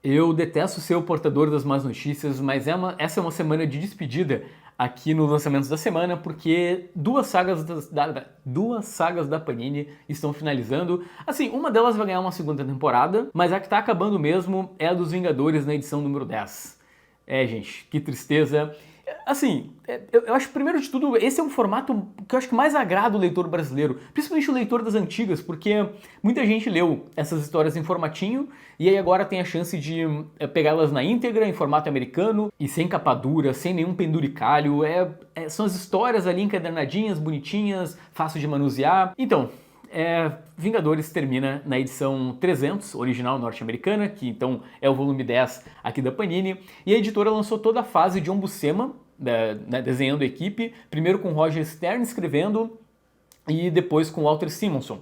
Eu detesto ser o portador das más notícias, mas essa é uma semana de despedida aqui no Lançamentos da Semana, porque duas sagas da Panini estão finalizando. Assim, uma delas vai ganhar uma segunda temporada, mas a que tá acabando mesmo é a dos Vingadores na edição número 10. É, gente, que tristeza. Assim, eu acho, primeiro de tudo, esse é um formato que eu acho que mais agrada o leitor brasileiro, principalmente o leitor das antigas, porque muita gente leu essas histórias em formatinho e aí agora tem a chance de pegá-las na íntegra, em formato americano e sem capa dura, sem nenhum penduricalho. São as histórias ali encadernadinhas, bonitinhas, fácil de manusear. Então, Vingadores termina na edição 300, original norte-americana, que então é o volume 10 aqui da Panini, e a editora lançou toda a fase de John Buscema, né, desenhando a equipe, primeiro com Roger Stern escrevendo e depois com Walter Simonson.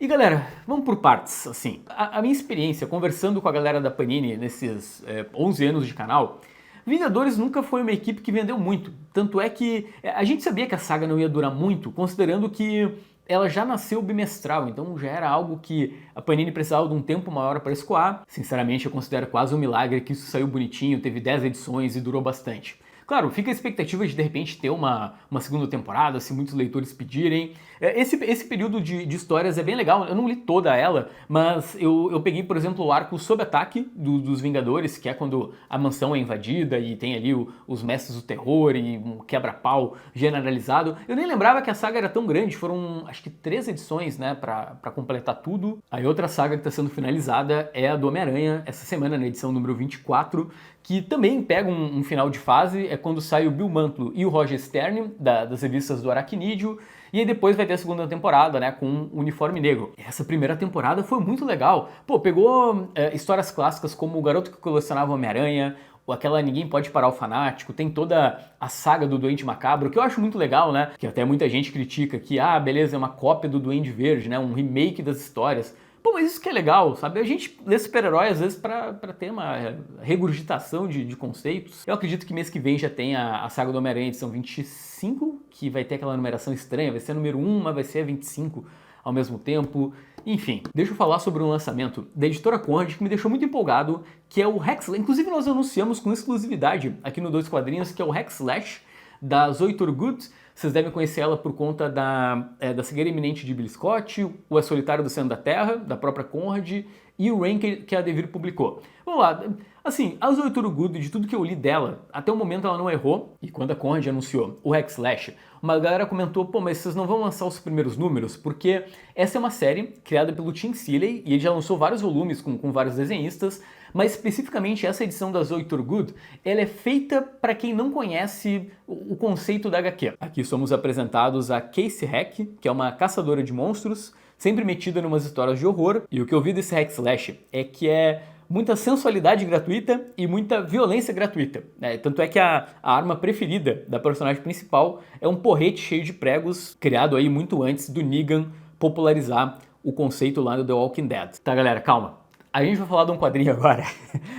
E galera, vamos por partes, assim, a minha experiência conversando com a galera da Panini nesses 11 anos de canal, Vingadores nunca foi uma equipe que vendeu muito, tanto é que a gente sabia que a saga não ia durar muito, considerando que ela já nasceu bimestral, então já era algo que a Panini precisava de um tempo maior para escoar. Sinceramente, eu considero quase um milagre que isso saiu bonitinho, teve 10 edições e durou bastante. Claro, fica a expectativa de repente ter uma segunda temporada, se muitos leitores pedirem. Esse período de histórias é bem legal, eu não li toda ela, mas eu peguei, por exemplo, o arco Sob Ataque dos Vingadores, que é quando a mansão é invadida e tem ali os mestres do terror e um quebra-pau generalizado. Eu nem lembrava que a saga era tão grande, foram acho que 3 edições, né, pra completar tudo. Aí outra saga que está sendo finalizada é a do Homem-Aranha, essa semana, na edição número 24, que também pega um final de fase, é quando sai o Bill Mantlo e o Roger Stern, das revistas do Aracnídeo, e aí depois vai ter a segunda temporada, né, com um uniforme negro. Essa primeira temporada foi muito legal. Pô, pegou histórias clássicas como O Garoto que Colecionava Homem-Aranha, ou aquela Ninguém Pode Parar o Fanático, tem toda a saga do Duende Macabro, que eu acho muito legal, né, que até muita gente critica que, beleza, é uma cópia do Duende Verde, né, um remake das histórias. Pô, mas isso que é legal, sabe? A gente lê super-herói às vezes pra ter uma regurgitação de conceitos. Eu acredito que mês que vem já tem a saga do Homem-Aranha edição 25, que vai ter aquela numeração estranha, vai ser a número 1, mas vai ser a 25 ao mesmo tempo. Enfim, deixa eu falar sobre um lançamento da editora Conrad que me deixou muito empolgado, que é o Hexlash. Inclusive nós anunciamos com exclusividade aqui no Dois Quadrinhos, que é o Hexlash da Zoe Turgut. Vocês devem conhecer ela por conta da Cegueira Iminente de Billy Scott, o É Solitário do Centro da Terra, da própria Conrad, e o Rain que a Devir publicou. Vamos lá, assim, a Zoe Turgut, de tudo que eu li dela, até o momento ela não errou, e quando a Conrad anunciou o Hexlash, uma galera comentou, pô, mas vocês não vão lançar os primeiros números? Porque essa é uma série criada pelo Tim Seeley, e ele já lançou vários volumes com vários desenhistas, mas especificamente essa edição da Zoe Turgut, ela é feita para quem não conhece o conceito da HQ. Aqui somos apresentados a Casey Hack, que é uma caçadora de monstros, sempre metida em umas histórias de horror, e o que eu vi desse Hexlash é que é muita sensualidade gratuita e muita violência gratuita. Tanto é que a arma preferida da personagem principal é um porrete cheio de pregos, criado aí muito antes do Negan popularizar o conceito lá do The Walking Dead. Tá, galera, calma. A gente vai falar de um quadrinho agora,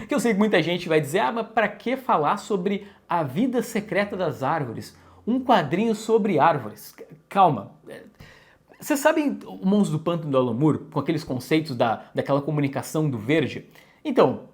que eu sei que muita gente vai dizer, mas pra que falar sobre a vida secreta das árvores? Um quadrinho sobre árvores. Calma. Vocês sabem o Monstro do Pântano do Alan Moore, com aqueles conceitos daquela comunicação do verde? Então,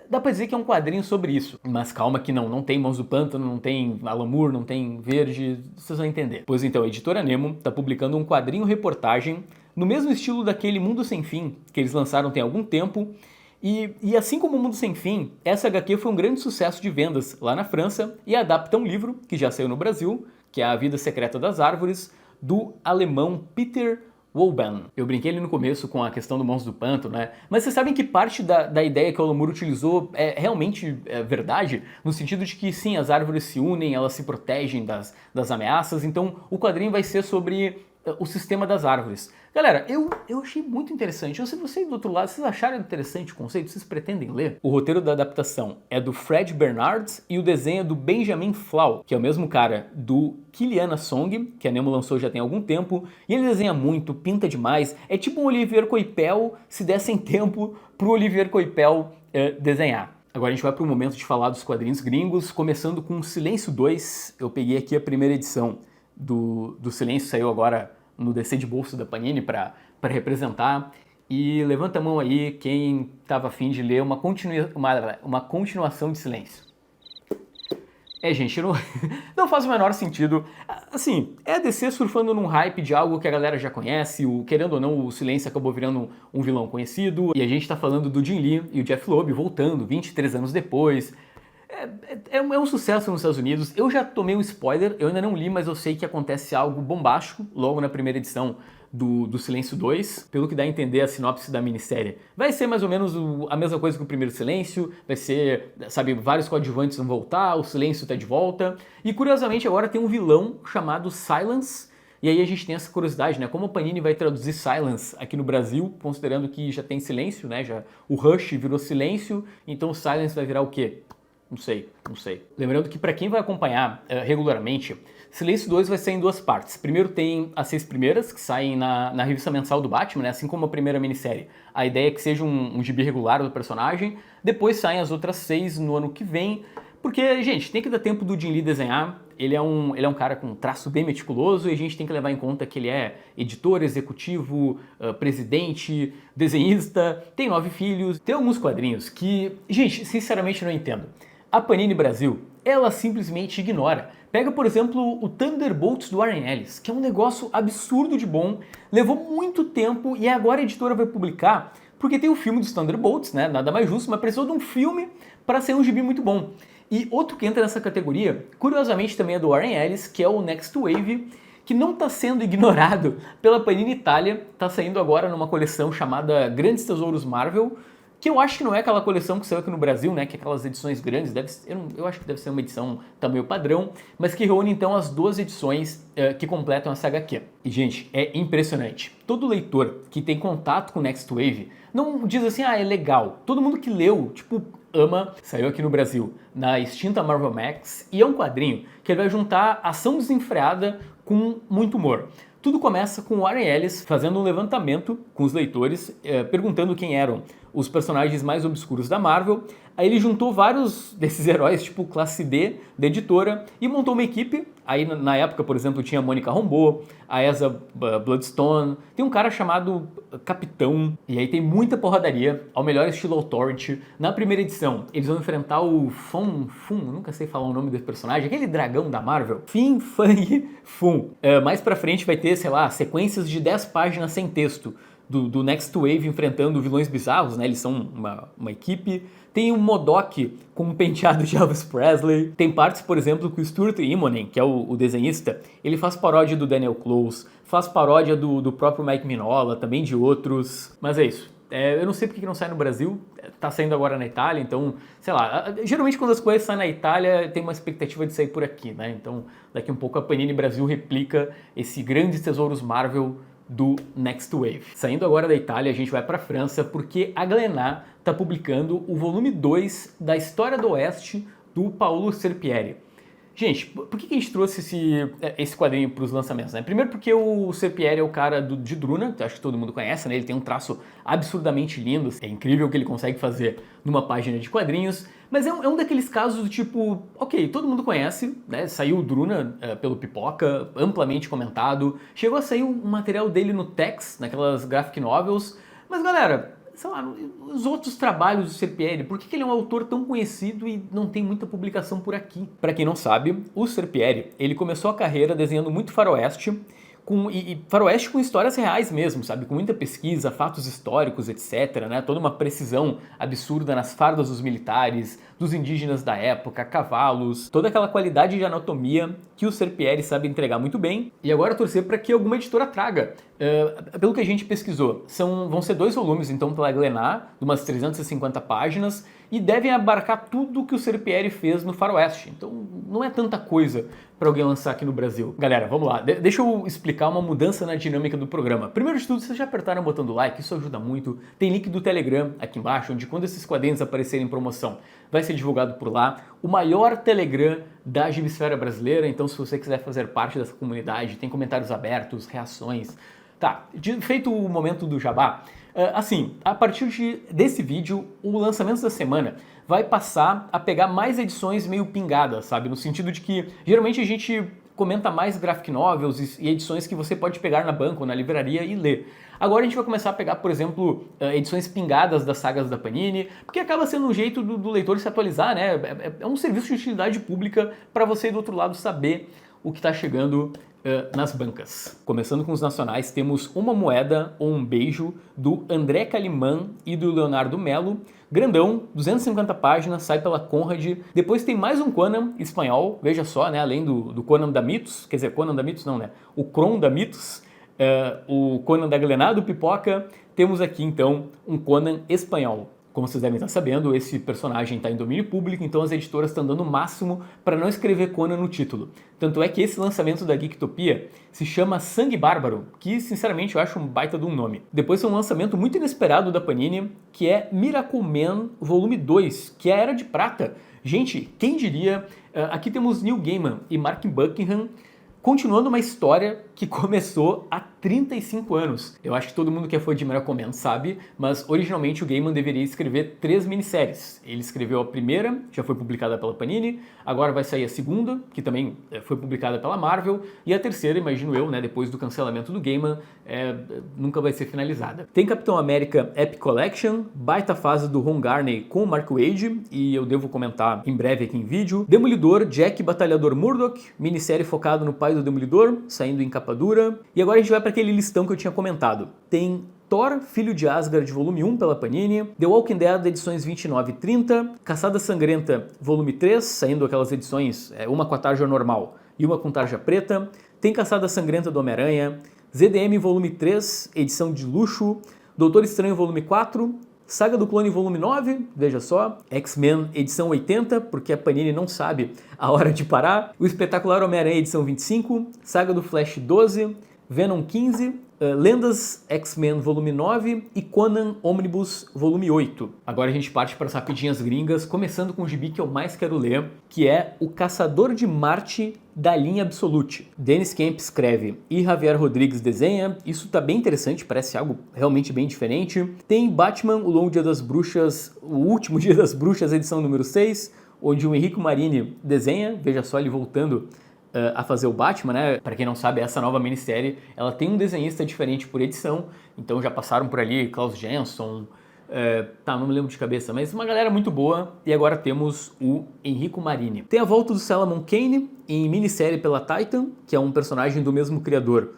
dá pra dizer que é um quadrinho sobre isso. Mas calma que não tem Monstro do Pântano, não tem Alan Moore, não tem verde, vocês vão entender. Pois então, a Editora Nemo tá publicando um quadrinho-reportagem no mesmo estilo daquele Mundo Sem Fim, que eles lançaram tem algum tempo, e assim como o Mundo Sem Fim, essa HQ foi um grande sucesso de vendas lá na França e adapta um livro que já saiu no Brasil, que é A Vida Secreta das Árvores, do alemão Peter Woban. Eu brinquei ali no começo com a questão do Monstro do Pântano, né? Mas vocês sabem que parte da ideia que o Alan Moore utilizou é realmente verdade? No sentido de que sim, as árvores se unem, elas se protegem das ameaças, então o quadrinho vai ser sobre o sistema das árvores. Galera, eu achei muito interessante. Eu sei vocês do outro lado, vocês acharam interessante o conceito? Vocês pretendem ler? O roteiro da adaptação é do Fred Bernard e o desenho é do Benjamin Flau, que é o mesmo cara do Kiliana Song, que a Nemo lançou já tem algum tempo, e ele desenha muito, pinta demais. É tipo um Olivier Coipel se dessem tempo pro Olivier Coipel desenhar. Agora a gente vai para o momento de falar dos quadrinhos gringos, começando com Silêncio 2. Eu peguei aqui a primeira edição do Silêncio, saiu agora no DC de bolso da Panini para representar. E levanta a mão aí quem estava afim de ler uma continuação de Silêncio. Gente, não faz o menor sentido. Assim, é a DC surfando num hype de algo que a galera já conhece, querendo ou não, o Silêncio acabou virando um vilão conhecido, e a gente tá falando do Jim Lee e o Jeff Loeb voltando 23 anos depois. É um sucesso nos Estados Unidos. Eu já tomei um spoiler, eu ainda não li, mas eu sei que acontece algo bombástico logo na primeira edição do Silêncio 2, pelo que dá a entender a sinopse da minissérie. Vai ser mais ou menos a mesma coisa que o primeiro Silêncio, vai ser, sabe, vários coadjuvantes vão voltar, o Silêncio tá de volta, e curiosamente agora tem um vilão chamado Silence, e aí a gente tem essa curiosidade, né, como a Panini vai traduzir Silence aqui no Brasil, considerando que já tem Silêncio, né, já o Rush virou Silêncio, então o Silence vai virar o quê? Não sei. Lembrando que para quem vai acompanhar regularmente, Silêncio 2 vai ser em duas partes. Primeiro tem as 6 primeiras, que saem na revista mensal do Batman, né? Assim como a primeira minissérie. A ideia é que seja um gibi regular do personagem. Depois saem as outras 6 no ano que vem. Porque, gente, tem que dar tempo do Jim Lee desenhar. Ele é um cara com um traço bem meticuloso e a gente tem que levar em conta que ele é editor, executivo, presidente, desenhista, tem 9 filhos, tem alguns quadrinhos que, gente, sinceramente não entendo. A Panini Brasil, ela simplesmente ignora. Pega, por exemplo, o Thunderbolts do Warren Ellis, que é um negócio absurdo de bom, levou muito tempo e agora a editora vai publicar, porque tem o filme dos Thunderbolts, né? Nada mais justo, mas precisou de um filme para ser um gibi muito bom. E outro que entra nessa categoria, curiosamente também é do Warren Ellis, que é o Next Wave, que não está sendo ignorado pela Panini Itália, está saindo agora numa coleção chamada Grandes Tesouros Marvel, que eu acho que não é aquela coleção que saiu aqui no Brasil, né, que é aquelas edições grandes, eu acho que deve ser uma edição tamanho padrão, mas que reúne então as 2 edições que completam essa HQ. E gente, é impressionante. Todo leitor que tem contato com Next Wave não diz assim, é legal. Todo mundo que leu, tipo, ama, saiu aqui no Brasil na extinta Marvel Max, e é um quadrinho que ele vai juntar ação desenfreada com muito humor. Tudo começa com o Warren Ellis fazendo um levantamento com os leitores, perguntando quem eram os personagens mais obscuros da Marvel. Aí ele juntou vários desses heróis, tipo classe D, da editora, e montou uma equipe. Aí na época, por exemplo, tinha a Monica Rambeau, a Asa Bloodstone, tem um cara chamado Capitão, e aí tem muita porradaria, ao melhor estilo Authority. Na primeira edição, eles vão enfrentar o Fum, nunca sei falar o nome desse personagem, aquele dragão da Marvel, Fin Fang Foom. Mais pra frente vai ter, sei lá, sequências de 10 páginas sem texto, do Next Wave enfrentando vilões bizarros, né? Eles são uma equipe. Tem o MODOK com um penteado de Elvis Presley. Tem partes, por exemplo, que o Stuart Immonen, que é o desenhista, ele faz paródia do Daniel Close, faz paródia do próprio Mike Mignola, também de outros. Mas é isso. Eu não sei porque que não sai no Brasil, tá saindo agora na Itália, então, sei lá, geralmente quando as coisas saem na Itália tem uma expectativa de sair por aqui, né? Então, daqui um pouco a Panini Brasil replica esse Grandes Tesouros Marvel do Next Wave. Saindo agora da Itália, a gente vai para a França porque a Glénat está publicando o volume 2 da História do Oeste do Paulo Serpieri. Gente, por que a gente trouxe esse quadrinho para os lançamentos, né? Primeiro porque o Serpieri é o cara de Druna, que acho que todo mundo conhece, né? Ele tem um traço absurdamente lindo, é incrível o que ele consegue fazer numa página de quadrinhos, mas é um daqueles casos do tipo, ok, todo mundo conhece, né? Saiu o Druna pelo Pipoca, amplamente comentado, chegou a sair um material dele no Tex, naquelas graphic novels, mas galera, sei lá, os outros trabalhos do Serpieri, por que ele é um autor tão conhecido e não tem muita publicação por aqui? Para quem não sabe, o Serpieri, ele começou a carreira desenhando muito faroeste, faroeste com histórias reais mesmo, sabe? Com muita pesquisa, fatos históricos, etc, né? Toda uma precisão absurda nas fardas dos militares, dos indígenas da época, cavalos, toda aquela qualidade de anatomia que o Serpieri sabe entregar muito bem. E agora torcer para que alguma editora traga. Pelo que a gente pesquisou, vão ser 2 volumes, então, pela Glénat, de umas 350 páginas, e devem abarcar tudo que o Serpieri fez no faroeste. Então, não é tanta coisa para alguém lançar aqui no Brasil. Galera, vamos lá. Deixa eu explicar uma mudança na dinâmica do programa. Primeiro de tudo, vocês já apertaram o botão do like, isso ajuda muito. Tem link do Telegram aqui embaixo, onde quando esses quadrinhos aparecerem em promoção, vai ser divulgado por lá. O maior Telegram da gibisfera brasileira, então se você quiser fazer parte dessa comunidade, tem comentários abertos, reações. Tá, feito o momento do jabá, assim, a partir desse vídeo, o lançamento da semana vai passar a pegar mais edições meio pingadas, sabe? No sentido de que, geralmente a gente comenta mais graphic novels e edições que você pode pegar na banca ou na livraria e ler. Agora a gente vai começar a pegar, por exemplo, edições pingadas das sagas da Panini, porque acaba sendo um jeito do leitor se atualizar, né? É um serviço de utilidade pública para você do outro lado saber o que está chegando nas bancas. Começando com os nacionais, temos Uma Moeda ou Um Beijo, do André Calimán e do Leonardo Melo. Grandão, 250 páginas, sai pela Conrad. Depois tem mais um Conan espanhol, veja só, né? Além do Conan da Mitos, quer dizer, Conan da Mitos não, né? O Kron da Mitos, o Conan da Glenado Pipoca. Temos aqui então um Conan espanhol. Como vocês devem estar sabendo, esse personagem está em domínio público, então as editoras estão dando o máximo para não escrever Conan no título. Tanto é que esse lançamento da Geektopia se chama Sangue Bárbaro, que sinceramente eu acho um baita de um nome. Depois tem um lançamento muito inesperado da Panini, que é Miracle Man Volume 2, que é a Era de Prata. Gente, quem diria? Aqui temos Neil Gaiman e Mark Buckingham continuando uma história que começou há 35 anos. Eu acho que todo mundo que é fã de Miracle Man sabe, mas originalmente o Gaiman deveria escrever 3 minisséries. Ele escreveu a primeira, já foi publicada pela Panini, agora vai sair a segunda, que também foi publicada pela Marvel, e a terceira, imagino eu, né, depois do cancelamento do Gaiman, nunca vai ser finalizada. Tem Capitão América Epic Collection, baita fase do Ron Garney com o Mark Waid, e eu devo comentar em breve aqui em vídeo. Demolidor, Jack Batalhador Murdoch, minissérie focado no pai do Demolidor, saindo em capa dura. E agora a gente vai para aquele listão que eu tinha comentado. Tem Thor, Filho de Asgard, volume 1 pela Panini, The Walking Dead, edições 29 e 30, Caçada Sangrenta, volume 3, saindo aquelas edições, uma com a tarja normal e uma com tarja preta. Tem Caçada Sangrenta do Homem-Aranha, ZDM, volume 3, edição de luxo, Doutor Estranho, volume 4, Saga do Clone volume 9, veja só, X-Men edição 80, porque a Panini não sabe a hora de parar, o Espetacular Homem-Aranha edição 25, Saga do Flash 12, Venom 15, Lendas X-Men volume 9 e Conan Omnibus volume 8. Agora a gente parte para as rapidinhas gringas, começando com o gibi que eu mais quero ler, que é O Caçador de Marte da Linha Absolute. Dennis Kemp escreve e Javier Rodrigues desenha. Isso tá bem interessante, parece algo realmente bem diferente. Tem Batman, O Longo Dia das Bruxas, O Último Dia das Bruxas, edição número 6, onde o Enrico Marini desenha, veja só ele voltando a fazer o Batman, né? Para quem não sabe, essa nova minissérie, ela tem um desenhista diferente por edição, então já passaram por ali Klaus Jenson, não me lembro de cabeça, mas uma galera muito boa, e agora temos o Enrico Marini. Tem a volta do Solomon Kane em minissérie pela Titan, que é um personagem do mesmo criador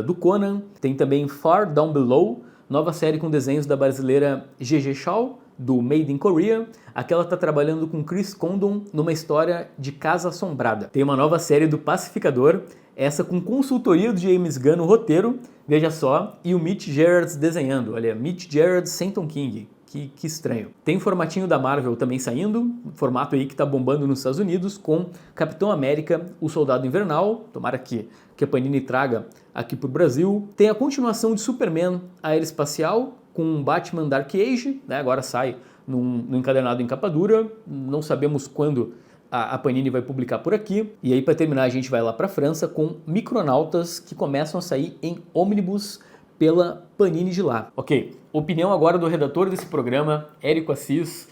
do Conan. Tem também Far Down Below, nova série com desenhos da brasileira GG Shaw, do Made in Korea. Aqui ela está trabalhando com Chris Condon numa história de Casa Assombrada. Tem uma nova série do Pacificador, essa com consultoria do James Gunn no roteiro, veja só, e o Mitch Gerads desenhando. Olha, Mitch Gerads sem Tom King. Que estranho. Tem o formatinho da Marvel também saindo, formato aí que tá bombando nos Estados Unidos, com Capitão América, o Soldado Invernal, tomara que a Panini traga aqui pro Brasil. Tem a continuação de Superman, a Era Espacial, com Batman Dark Age, né? Agora sai no encadernado em capa dura, não sabemos quando a Panini vai publicar por aqui. E aí para terminar a gente vai lá para França com Micronautas, que começam a sair em ônibus pela Panini de lá. Ok, opinião agora do redator desse programa, Érico Assis,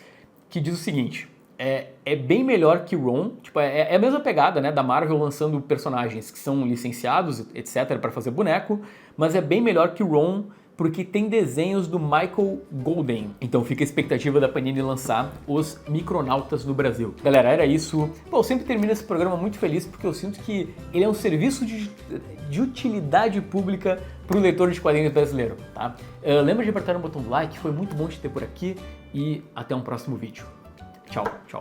que diz o seguinte: é bem melhor que Ron, tipo, é a mesma pegada, né, da Marvel lançando personagens que são licenciados, etc, para fazer boneco, mas é bem melhor que Ron porque tem desenhos do Michael Golden. Então fica a expectativa da Panini lançar os Micronautas no Brasil. Galera, era isso. Pô, eu sempre termino esse programa muito feliz porque eu sinto que ele é um serviço de utilidade pública para o leitor de quadrinhos brasileiro, tá? Lembra de apertar no botão do like, foi muito bom te ter por aqui e até um próximo vídeo. Tchau, tchau.